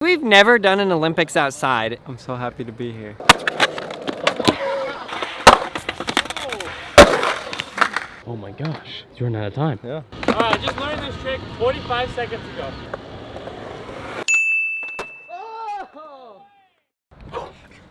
We've never done an Olympics outside. I'm so happy to be here. Oh my gosh, you're running out of time. Yeah. Just learned this trick 45 seconds ago.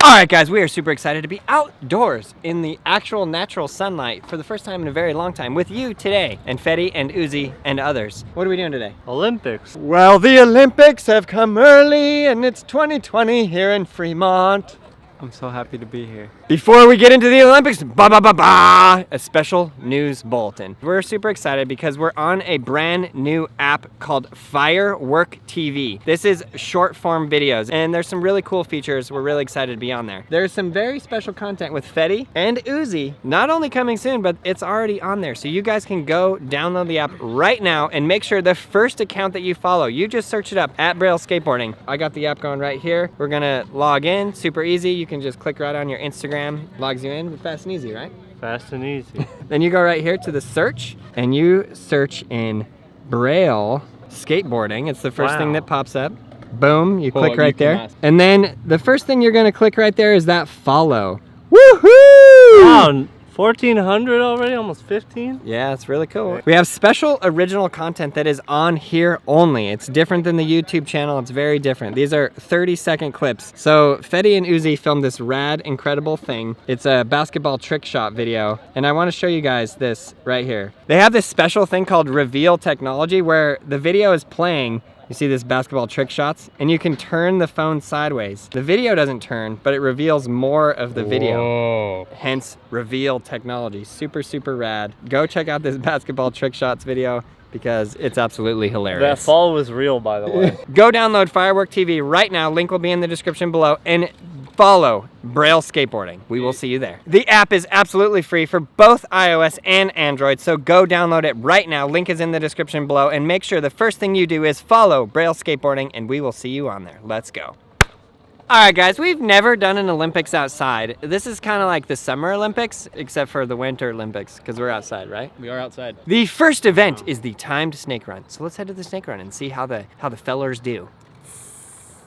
All right, guys, we are super excited to be outdoors in the actual natural sunlight for the first time in a very long time with you today, and Fetty and Uzi and others. What are we doing today? Olympics. Well, the Olympics have come early and it's 2020 here in Fremont. I'm so happy to be here. Before we get into the Olympics, a special news bulletin. We're super excited because we're on a brand new app called Firework TV. This is short form videos and there's some really cool features. We're really excited to be on there. There's some very special content with Fetty and Uzi, not only coming soon, but it's already on there. So you guys can go download the app right now and make sure the first account that you follow, you just search it up at Braille Skateboarding. I got the app going right here. We're gonna log in, super easy. You can just click right on your Instagram, logs you in, fast and easy, right? Fast and easy. Then you go right here to the search and you search in Braille Skateboarding. It's the first thing that pops up. Boom, you click right there. And then the first thing you're gonna click right there is that follow. Woohoo! Wow, 1,400 already, almost 15? Yeah, it's really cool. We have special original content that is on here only. It's different than the YouTube channel. It's very different. These are 30-second clips. So Fetty and Uzi filmed this rad, incredible thing. It's a basketball trick shot video. And I want to show you guys this right here. They have this special thing called reveal technology where the video is playing. You see this basketball trick shots, and you can turn the phone sideways. The video doesn't turn, but it reveals more of the video. Whoa. Hence, reveal technology. Super, super rad. Go check out this basketball trick shots video because it's absolutely hilarious. That fall was real, by the way. Go download Firework TV right now. Link will be in the description below. And follow Braille Skateboarding. We will see you there. The app is absolutely free for both iOS and Android, so go download it right now. Link is in the description below, and make sure the first thing you do is follow Braille Skateboarding, and we will see you on there. Let's go. All right, guys, we've never done an Olympics outside. This is kind of like the Summer Olympics, except for the Winter Olympics, because we're outside, right? We are outside. The first event is the timed snake run. So let's head to the snake run and see how the fellers do.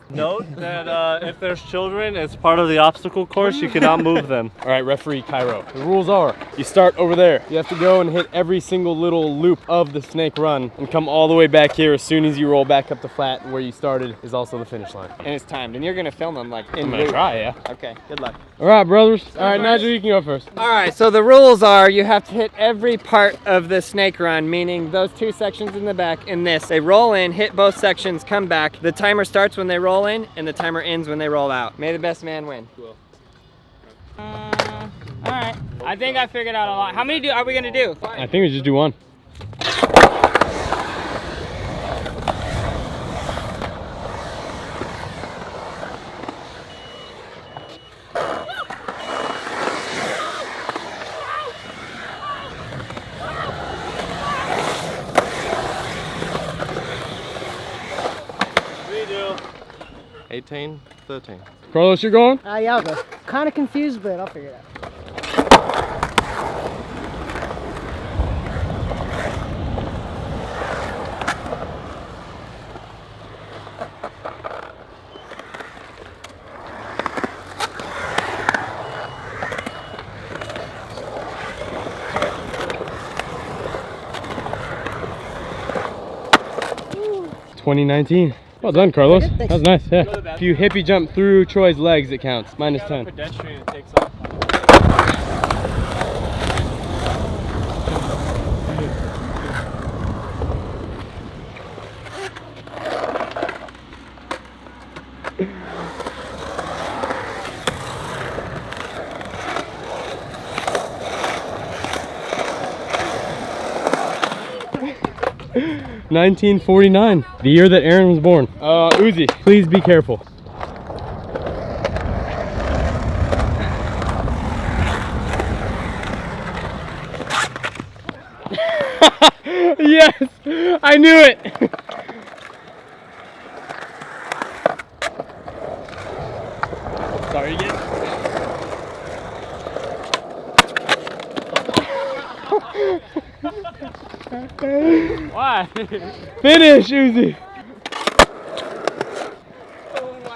Note that if there's children, it's part of the obstacle course. You cannot move them. All right, referee Cairo. The rules are, you start over there. You have to go and hit every single little loop of the snake run and come all the way back here as soon as you roll back up the flat where you started is also the finish line. And it's timed, and you're gonna film them like in I'm gonna loop. try, yeah. Okay, good luck. All right, brothers. All right, Nigel, you can go first. All right, so the rules are you have to hit every part of the snake run, meaning those two sections in the back and this. They roll in, hit both sections, come back. The timer starts when they roll in, and the timer ends when they roll out. May the best man win. Cool. All right. I think I figured out a lot. How many are we gonna do? I think we just do one. Redo. 18, 13. Carlos, you're going? Yeah, I'll go. Kind of confused, but I'll figure it out. Woo. 2019. Well done, Carlos. That was nice, yeah. If you hippie jump through Troy's legs, it counts. Minus 10. Pedestrian, it takes off. $1949, the year that Aaron was born. Uzi, please be careful. Yes, I knew it. Sorry again. Why? Finish, Uzi.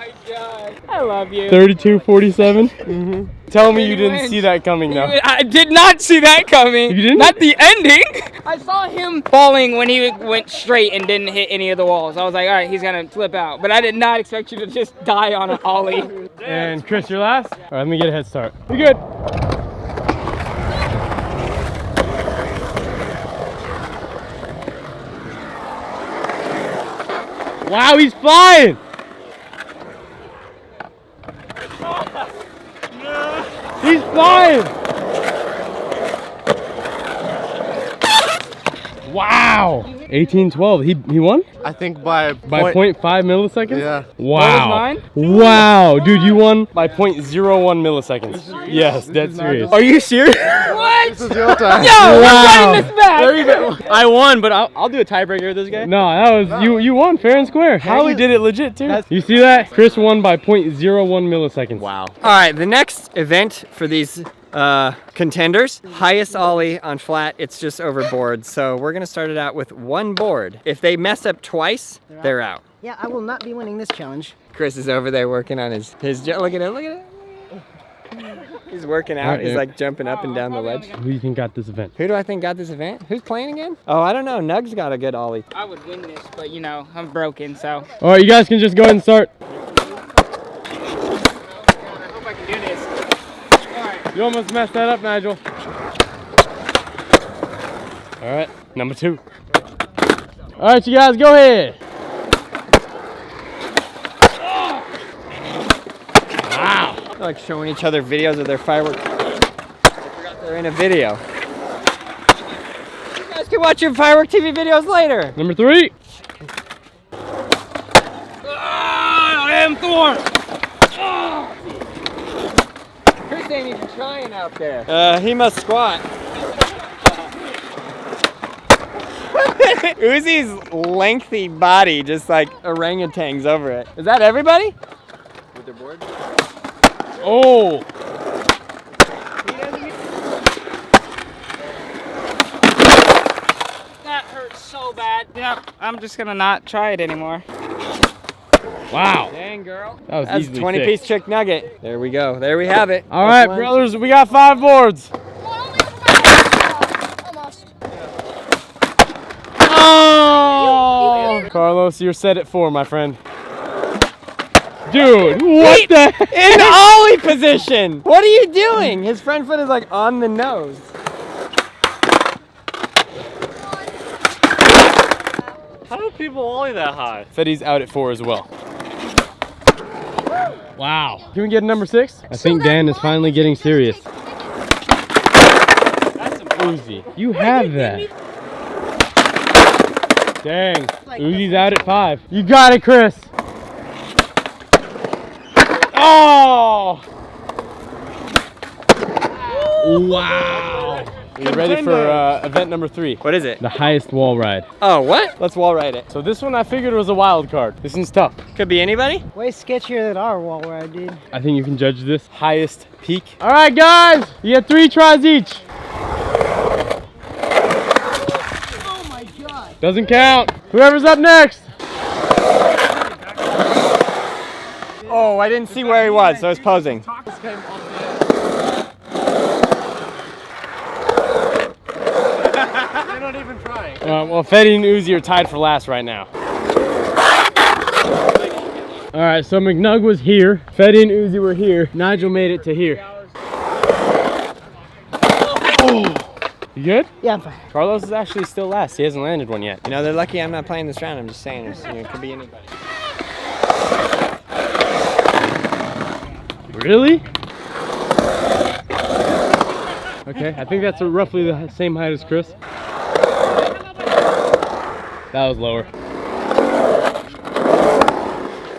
my god. I love you. 32-47? Mm-hmm. Tell me you didn't see that coming though. I did not see that coming. You didn't? Not the ending. I saw him falling when he went straight and didn't hit any of the walls. I was like, all right, he's gonna flip out. But I did not expect you to just die on an ollie. And Chris, you're last? All right, let me get a head start. You're good. Wow, he's flying! He's flying! Wow! 18-12. He won? I think by 0.5 milliseconds? Yeah. Wow. What was mine? Wow, dude, you won by 0.01 milliseconds. Yes, dead serious. Are you serious? What? This is your time. Yo, Wow. I'm running this back. I won, but I'll do a tiebreaker with this guy. No, that was you won fair and square. Holly did it legit too. You see that? Chris won by 0.01 milliseconds. Wow. All right, the next event for these contenders, highest ollie on flat, it's just overboard. So we're gonna start it out with one board. If they mess up twice, they're out. Yeah, I will not be winning this challenge. Chris is over there working on his look at him. He's working out. He's like jumping up and down the ledge. Who do you think got this event? Who do I think got this event? Who's playing again? Oh, I don't know. Nug's got a good ollie. I would win this, but you know, I'm broken, so. All right, you guys can just go ahead and start. I hope I can do this. You almost messed that up, Nigel. All right, number 2. All right, you guys, go ahead. Wow. They're like showing each other videos of their fireworks. I forgot they're in a video. You guys can watch your firework TV videos later. Number 3. I am Thor. Chris ain't even trying out there. He must squat. Uzi's lengthy body just like orangutans over it. Is that everybody? With their board? Oh. That hurts so bad. Yep, I'm just gonna not try it anymore. Wow. Dang, girl. That was That's easily 20-piece chick nugget. There we go. There we have it. All right, brothers, we got 5 boards. Almost. Oh! Carlos, you're set at 4, my friend. Dude, what the heck? In ollie position. What are you doing? His front foot is like on the nose. How do people ollie that high? Fetty's out at 4 as well. Wow. Can we get a number 6? I think Dan is finally getting serious. Uzi, you have that. Dang. Uzi's out at 5. You got it, Chris. Oh! Wow. Are you ready for event number 3? What is it? The highest wall ride. Oh, what? Let's wall ride it. So this one I figured was a wild card. This one's tough. Could be anybody. Way sketchier than our wall ride, dude. I think you can judge this. Highest peak. All right, guys. You get 3 tries each. Oh my god. Doesn't count. Whoever's up next. Oh, I didn't see where he was, so I was posing. They're not even trying. Well, Fetty and Uzi are tied for last right now. All right, so McNug was here. Fetty and Uzi were here. Nigel made it to here. Oh. You good? Yeah, I'm fine. Carlos is actually still last. He hasn't landed one yet. You know, they're lucky I'm not playing this round. I'm just saying, it could be anybody. Really? Okay, I think that's roughly the same height as Chris. That was lower.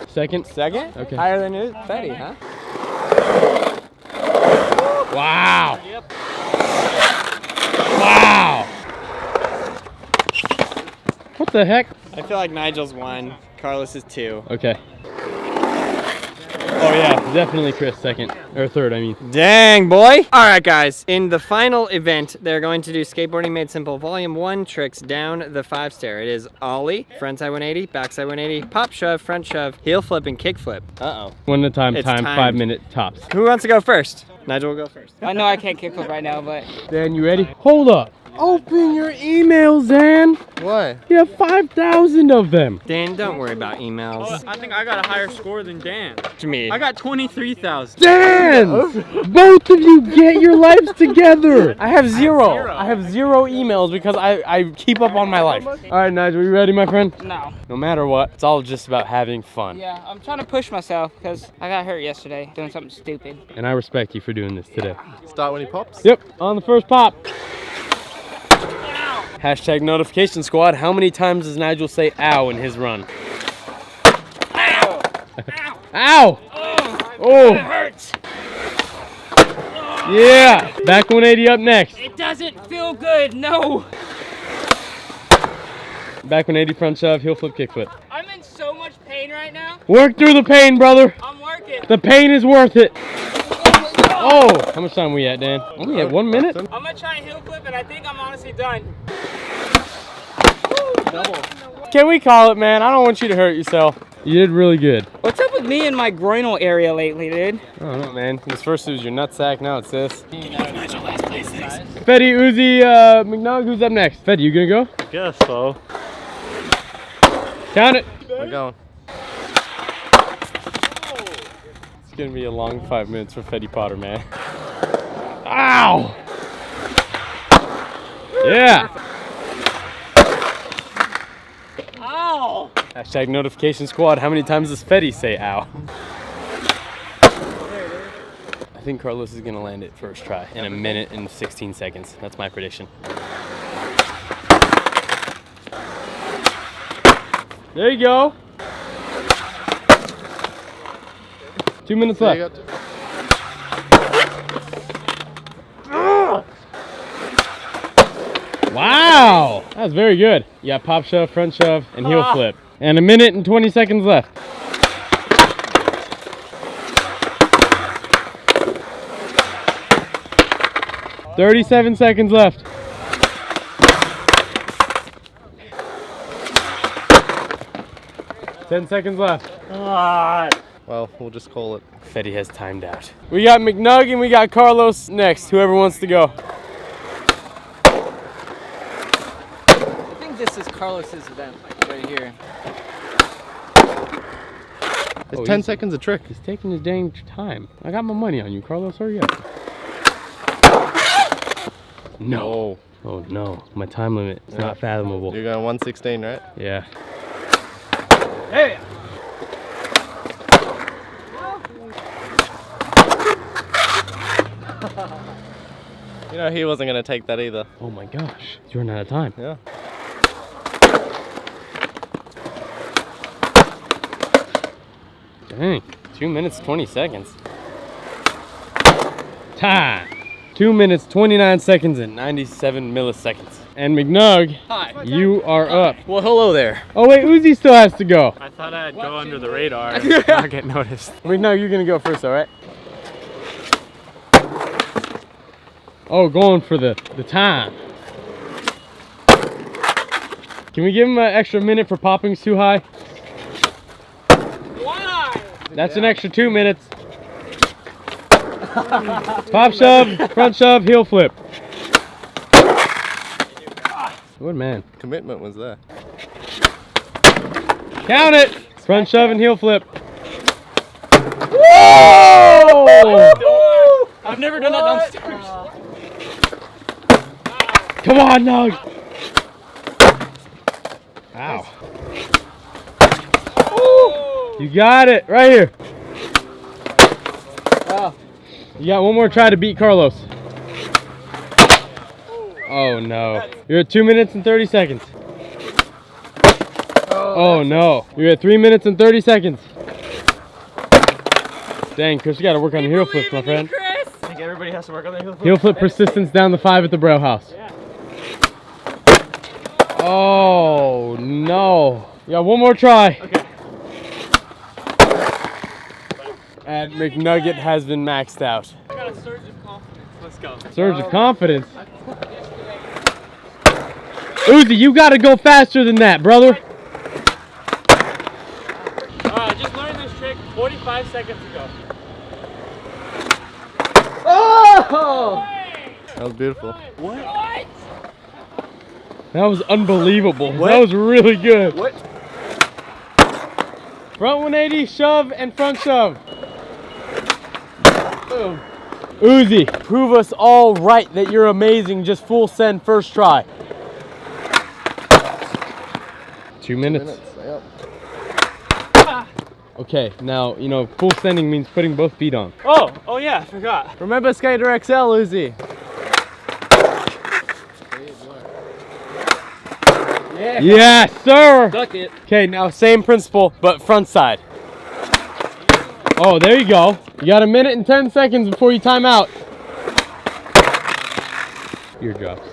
Second? Second? Okay. Higher than Fetty, huh? Wow. Wow. What the heck? I feel like Nigel's 1, Carlos is 2. Okay. Oh yeah. Definitely Chris second, or third, I mean. Dang, boy. All right, guys. In the final event, they're going to do Skateboarding Made Simple Volume 1 tricks down the 5-stair. It is ollie, frontside 180, backside 180, pop shove, front shove, heel flip, and kick flip. Uh-oh. One at a time, It's time, timed. 5 minute tops. Who wants to go first? Nigel will go first. I know I can't kickflip right now, but Dan, you ready? Hold up. Open your emails, Dan. Why? You have 5,000 of them. Dan, don't worry about emails. I think I got a higher score than Dan. To me. I got 23,000. Dan! Both of you get your lives together. I have zero. I have zero emails because I keep up on my life. All right, Nigel, you ready, my friend? no. No matter what, it's all just about having fun. Yeah, I'm trying to push myself because I got hurt yesterday doing something stupid. And I respect you for doing this today. Start when he pops? Yep, on the first pop. Hashtag notification squad. How many times does Nigel say ow in his run? Ow! Ow! Oh! It hurts! Yeah! Back 180 up next. It doesn't feel good, no! Back 180 front shove, heel flip, kick flip. I'm in so much pain right now. Work through the pain, brother. I'm working. The pain is worth it. Oh! How much time we at, Dan? Only at 1 minute? I'm gonna try heel flip and I think I'm honestly done. Can we call it, man? I don't want you to hurt yourself. You did really good. What's up with me in my groinal area lately, dude? I don't know, man. This first was your nutsack, now it's this. Fetty, Uzi, McNug, who's up next? Fetty, you gonna go? Guess so. Count it. We're going. It's gonna be a long 5 minutes for Fetty Potter, man. Ow! Yeah. Ow! Hashtag notification squad. How many times does Fetty say ow? I think Carlos is gonna land it first try in 1 minute and 16 seconds. That's my prediction. There you go. 2 minutes There you left. go. Wow, that was very good. You got pop shove, front shove, and heel flip. And 1 minute and 20 seconds left. $37 seconds left. $10 seconds left. Well, we'll just call it. Fetty has timed out. We got McNug and we got Carlos next. Whoever wants to go. I think this is Carlos's event, like right here. It's Oh, 10 he's- seconds a trick. He's taking his dang time. I got my money on you, Carlos. Hurry up. No. Oh no. My time limit is not fathomable. You're going 116, right? Yeah. Hey! You know, he wasn't going to take that either. Oh my gosh. You're running out of time. Yeah. Dang. 2 minutes, 20 seconds. Time. 2 minutes, 29 seconds, and 97 milliseconds. And McNug, Hi. you are up. Well, hello there. Oh wait, Uzi still has to go. I thought I'd go under the radar and not get noticed. McNug, you're gonna go first, all right? Oh, going for the time. Can we give him an extra minute for poppings too high? Why? That's an extra 2 minutes. Pop shove, front shove, heel flip. Good man. Commitment was there. Count it! Front shove and heel flip. Whoa! I've never done that downstairs. Come on, Nug! Ow. You got it, right here. You got one more try to beat Carlos. Oh no. You're at 2 minutes and 30 seconds. Oh no. You're at 3 minutes and 30 seconds. Dang, Chris, you gotta work on the heel flips, my friend. I think everybody has to work on their heel flip. Heel flip persistence down the 5 at the Braille house. Oh no. You got one more try. Okay. at McNugget has been maxed out. I got a surge of confidence. Let's go. Surge of confidence. Uzi, you gotta go faster than that, brother. Just learned this trick 45 seconds ago. Oh! That was beautiful. That was unbelievable. That was really good. What? Front 180, shove, and front shove. Boom. Uzi, prove us all right that you're amazing. Just full send first try. 2 minutes. Yep. Okay, now, you know, full sending means putting both feet on. Oh yeah, I forgot. Remember Skater XL, Uzi. Yeah. Yes, sir. Duck it. Okay, now same principle, but front side. Oh, there you go. You got 1 minute and 10 seconds before you time out. Eardrops.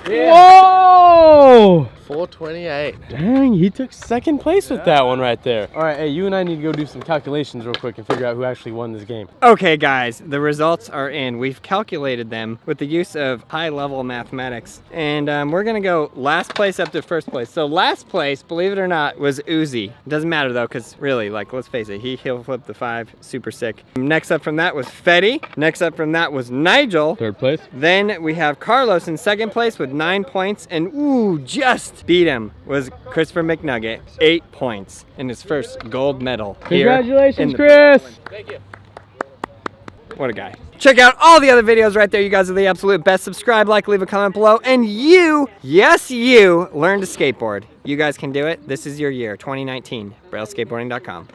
Yeah. Whoa! 428. Dang, he took second place with that one right there. All right, hey, you and I need to go do some calculations real quick and figure out who actually won this game. Okay guys, the results are in. We've calculated them with the use of high-level mathematics. And we're gonna go last place up to first place. So last place, believe it or not, was Uzi. Doesn't matter though, because really, like, let's face it, he heel flipped the 5, super sick. Next up from that was Fetty. Next up from that was Nigel. Third place. Then we have Carlos in second place with 9 points. And ooh, just beat him was Christopher McNugget, 8 points in his first gold medal. Congratulations, Chris. Thank you. What a guy. Check out all the other videos right there. You guys are the absolute best. Subscribe, like, leave a comment below. And you, yes you, learn to skateboard. You guys can do it. This is your year, 2019. BrailleSkateboarding.com.